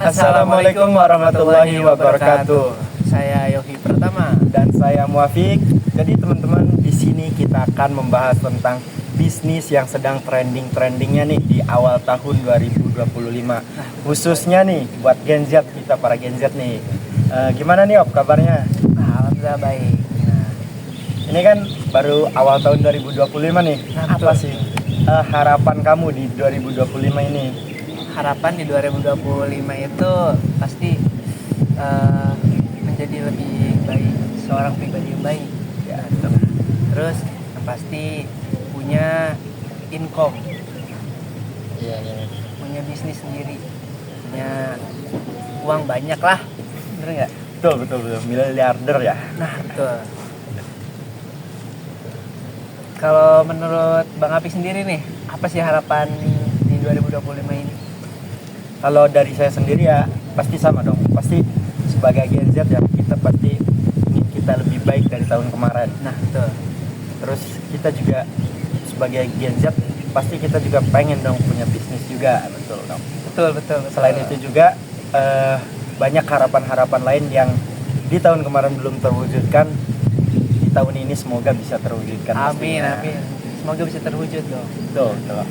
Assalamualaikum warahmatullahi wabarakatuh. Saya Yofi Pertama Dan saya Muafiq. Jadi teman-teman, di sini kita akan membahas tentang bisnis yang sedang trending-trendingnya nih di awal tahun 2025. Khususnya nih buat Gen Z, kita para Gen Z nih. Gimana nih Op kabarnya? Alhamdulillah baik. Ini kan baru awal tahun 2025 nih. Apa sih harapan kamu di 2025 ini? Harapan di 2025 itu pasti menjadi lebih baik, seorang pribadi yang baik ya. Terus yang pasti punya income, punya bisnis sendiri, punya uang banyak lah, bener nggak? Betul, miliarder ya. Nah betul. Kalau menurut Bang Api sendiri nih, apa sih harapan di 2025 ini? Kalau dari saya sendiri ya pasti sama dong. Pasti sebagai Gen Z ya, kita pasti ingin kita lebih baik dari tahun kemarin. Nah betul. Terus kita juga sebagai Gen Z pasti kita juga pengen dong punya bisnis juga, betul dong. Betul. Selain itu juga banyak harapan-harapan lain yang di tahun kemarin belum terwujudkan. Di tahun ini semoga bisa terwujudkan. Amin. Pastinya. Semoga bisa terwujud dong. Betul.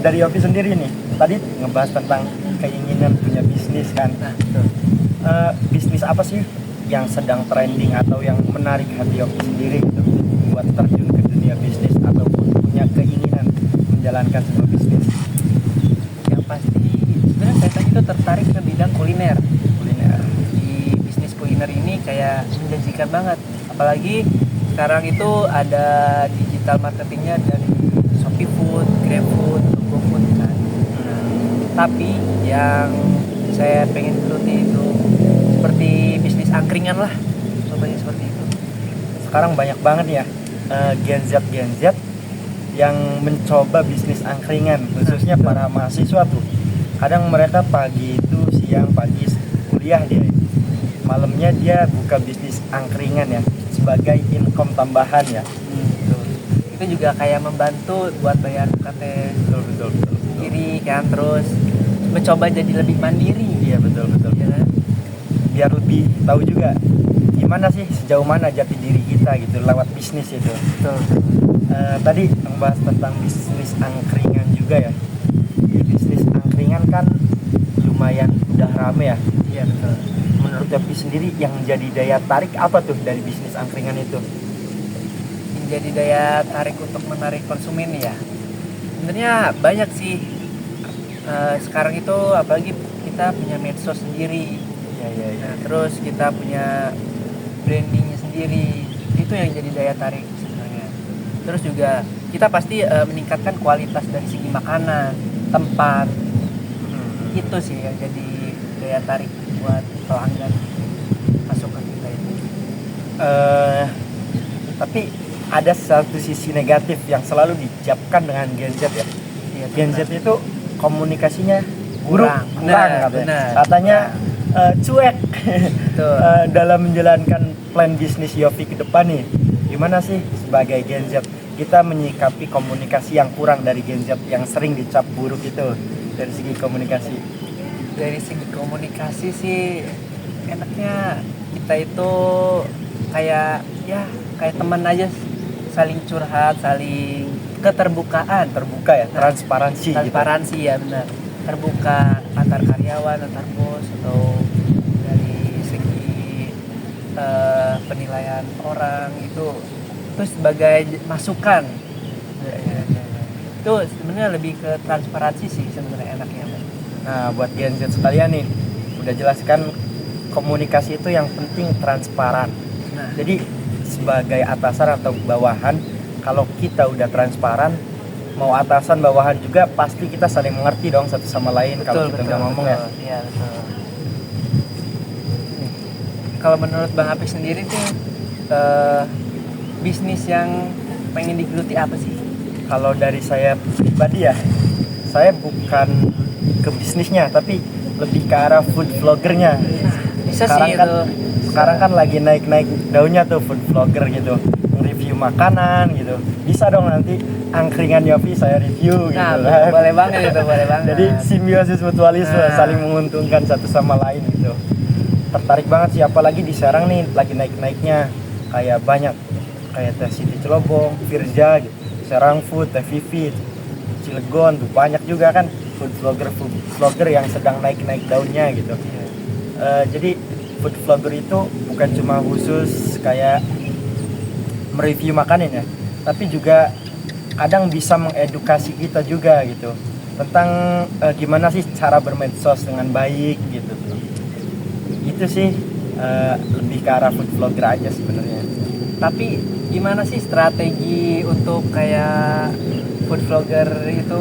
Dari Yofi sendiri nih, tadi ngebahas tentang keinginan punya bisnis kan. Nah betul. Bisnis apa sih yang sedang trending atau yang menarik hati Yofi sendiri gitu, buat terjun ke dunia bisnis ataupun punya keinginan menjalankan sebuah bisnis? Yang pasti sebenarnya saya tadi itu tertarik ke bidang kuliner. Di bisnis kuliner ini kayak menjanjikan banget, apalagi sekarang itu ada digital marketingnya dari Shopee Food, GrabFood, GoFood kan. Tapi yang saya pengen geluti itu seperti bisnis angkringan lah, contohnya seperti itu. Sekarang banyak banget ya Gen Z yang mencoba bisnis angkringan, khususnya para mahasiswa tuh. Kadang mereka pagi itu siang, pagi kuliah dia, malamnya dia buka bisnis angkringan ya, sebagai income tambahan ya. Itu juga kayak membantu buat bayar UKT Betul. sendiri kan, terus mencoba jadi lebih mandiri. Iya betul. Ya kan? Biar lebih tahu juga gimana sih, sejauh mana jati diri kita gitu lewat bisnis itu. Betul. Tadi membahas tentang bisnis angkringan juga ya. Bisnis angkringan kan lumayan udah rame ya. Iya betul. Menurut Yofi sendiri yang jadi daya tarik apa tuh dari bisnis angkringan itu? Jadi daya tarik untuk menarik konsumen ya, sebenarnya banyak sih. Sekarang itu apalagi kita punya medsos sendiri Ya. Nah, terus kita punya brandingnya sendiri, itu yang jadi daya tarik sebenarnya. Terus juga kita pasti meningkatkan kualitas dari segi makanan, tempat. Itu sih yang jadi daya tarik buat pelanggan masuk ke kita itu. Tapi ada satu sisi negatif yang selalu diucapkan dengan Gen Z ya. Iya, Gen Z itu komunikasinya kurang katanya. Katanya cuek dalam menjalankan plan bisnis Yofi ke depan nih. Gimana sih sebagai Gen Z kita menyikapi komunikasi yang kurang dari Gen Z yang sering dicap buruk itu dari segi komunikasi? Dari segi komunikasi sih enaknya kita itu kayak teman aja, saling curhat, saling terbuka ya, transparansi gitu. Ya benar, terbuka antar karyawan, antar bos, atau dari segi penilaian orang itu sebagai masukan. Itu sebenarnya lebih ke transparansi sih sebenarnya enaknya. Nah buat Gen Z sekalian nih, udah jelaskan komunikasi itu yang penting transparan. Jadi sebagai atasan atau bawahan, kalau kita udah transparan, mau atasan bawahan juga pasti kita saling mengerti dong satu sama lain. Kalau kita udah ngomong ya. Iya betul. Kalau menurut Bang Apik sendiri tuh bisnis yang pengen digeluti apa sih? Kalau dari saya pribadi ya, saya bukan ke bisnisnya tapi lebih ke arah food vloggernya. Bisa Sekarang sih kan, itu. Sekarang kan lagi naik daunnya tuh food vlogger gitu, review makanan gitu. Bisa dong nanti angkringan Yofi saya review gitu Nah, kan. boleh banget itu, boleh banget. Jadi simbiosis mutualisme, Nah. saling menguntungkan satu sama lain gitu. Tertarik banget sih, apalagi di Serang nih lagi naik-naiknya, kayak banyak kayak Teh Siti Celobong, Firza gitu, Serang Food, Teh Vivi, Cilegon tuh banyak juga kan food vlogger yang sedang naik-naik daunnya gitu. Jadi food vlogger itu bukan cuma khusus kayak mereview makanan ya, tapi juga kadang bisa mengedukasi kita juga gitu tentang gimana sih cara bermedsos dengan baik gitu. Itu sih lebih ke arah food vlogger aja sebenarnya. Tapi gimana sih strategi untuk kayak food vlogger itu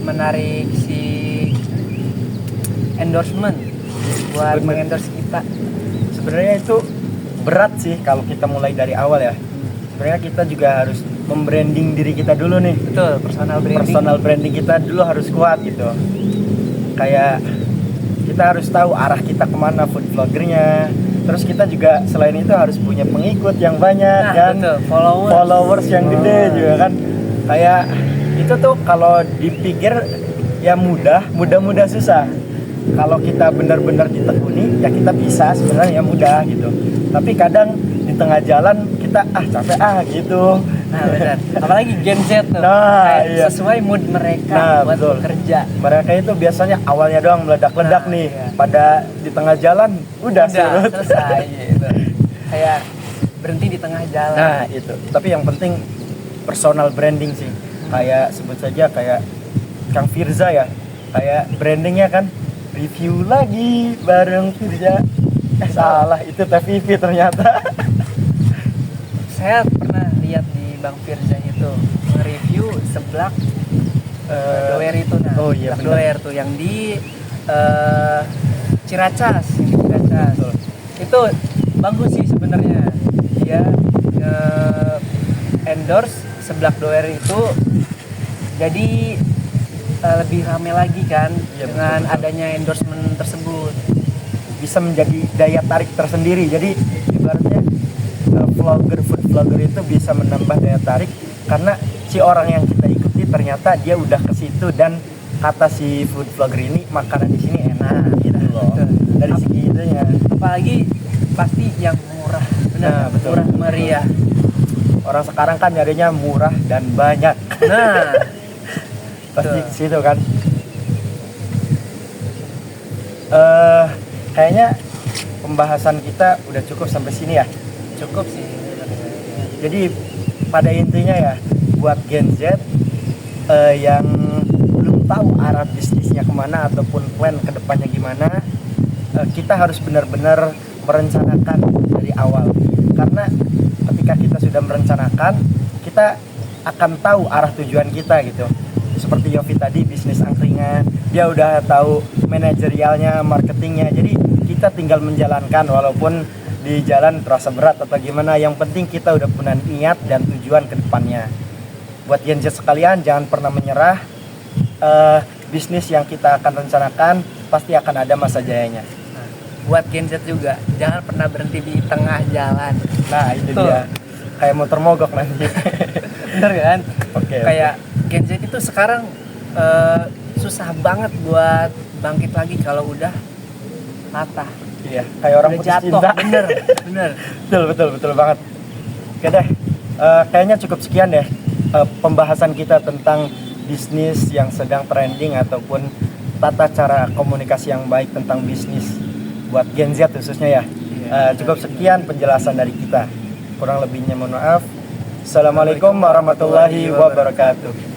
menarik si endorsement buat Bener. mengendorse kita? Sebenarnya itu berat sih kalau kita mulai dari awal ya. Sebenarnya kita juga harus membranding diri kita dulu nih. Betul, personal branding. Personal branding kita dulu harus kuat gitu. Kayak kita harus tahu arah kita kemana food vloggernya. Terus kita juga selain itu harus punya pengikut yang banyak Nah, kan, betul. Followers. yang gede juga kan. Kayak itu tuh kalau dipikir ya mudah susah. Kalau kita benar-benar ditekuni ya kita bisa sebenarnya mudah gitu. Tapi kadang di tengah jalan kita capek gitu. Nah, benar. Apalagi Gen Z tuh. Nah, Kayak iya. sesuai mood mereka Nah, buat betul. bekerja. Mereka itu biasanya awalnya doang meledak-ledak Nah, nih, iya. pada di tengah jalan udah surut. selesai gitu. Kayak berhenti di tengah jalan. Nah itu, tapi yang penting personal branding sih. Kayak sebut saja kayak Kang Firza ya, kayak brandingnya kan review lagi bareng Firza. Salah, itu Teh Vivi ternyata. Saya pernah lihat di Bang Firza itu nge-review seblak doer itu, nah. Oh iya, Seblak benar. doer tuh yang di Ciracas, Betul. Itu bagus sih sebenarnya. Dia endorse seblak doer itu jadi lebih rame lagi kan, Iya, dengan betul. adanya endorsement tersebut. Bisa menjadi daya tarik tersendiri. Jadi ibaratnya food vlogger itu bisa menambah daya tarik karena si orang yang kita ikuti ternyata dia udah ke situ dan kata si food vlogger ini makanan di sini enak gitu loh. Betul. Dari segi itunya. Apalagi pasti yang murah, benar, Nah, betul. murah meriah. Orang sekarang kan nyarinya murah dan banyak. Nah, Pasti betul. ke situ kan. Kayaknya pembahasan kita udah cukup sampai sini ya. Cukup sih. Jadi pada intinya ya buat Gen Z yang belum tahu arah bisnisnya kemana ataupun plan kedepannya gimana, kita harus benar-benar merencanakan dari awal. Karena ketika kita sudah merencanakan, kita akan tahu arah tujuan kita gitu. Seperti Yofi tadi bisnis angkringan, dia udah tahu manajerialnya, marketingnya. Jadi kita tinggal menjalankan walaupun di jalan terasa berat atau gimana. Yang penting kita udah punya niat dan tujuan ke depannya. Buat Gen Z sekalian, jangan pernah menyerah. Bisnis yang kita akan rencanakan pasti akan ada masa jayanya. Nah, buat Gen Z juga, jangan pernah berhenti di tengah jalan. Nah itu Tuh. dia, kayak motor mogok nanti. Bener kan? Oke. Kayak Gen Z itu sekarang susah banget buat bangkit lagi kalau udah patah. Iya, kayak orang Udah putus jatuh, cinta. bener. Betul banget. Oke deh, kayaknya cukup sekian deh pembahasan kita tentang bisnis yang sedang trending ataupun tata cara komunikasi yang baik tentang bisnis buat Gen Z khususnya ya. Cukup sekian penjelasan dari kita. Kurang lebihnya mohon maaf. Assalamualaikum warahmatullahi wabarakatuh.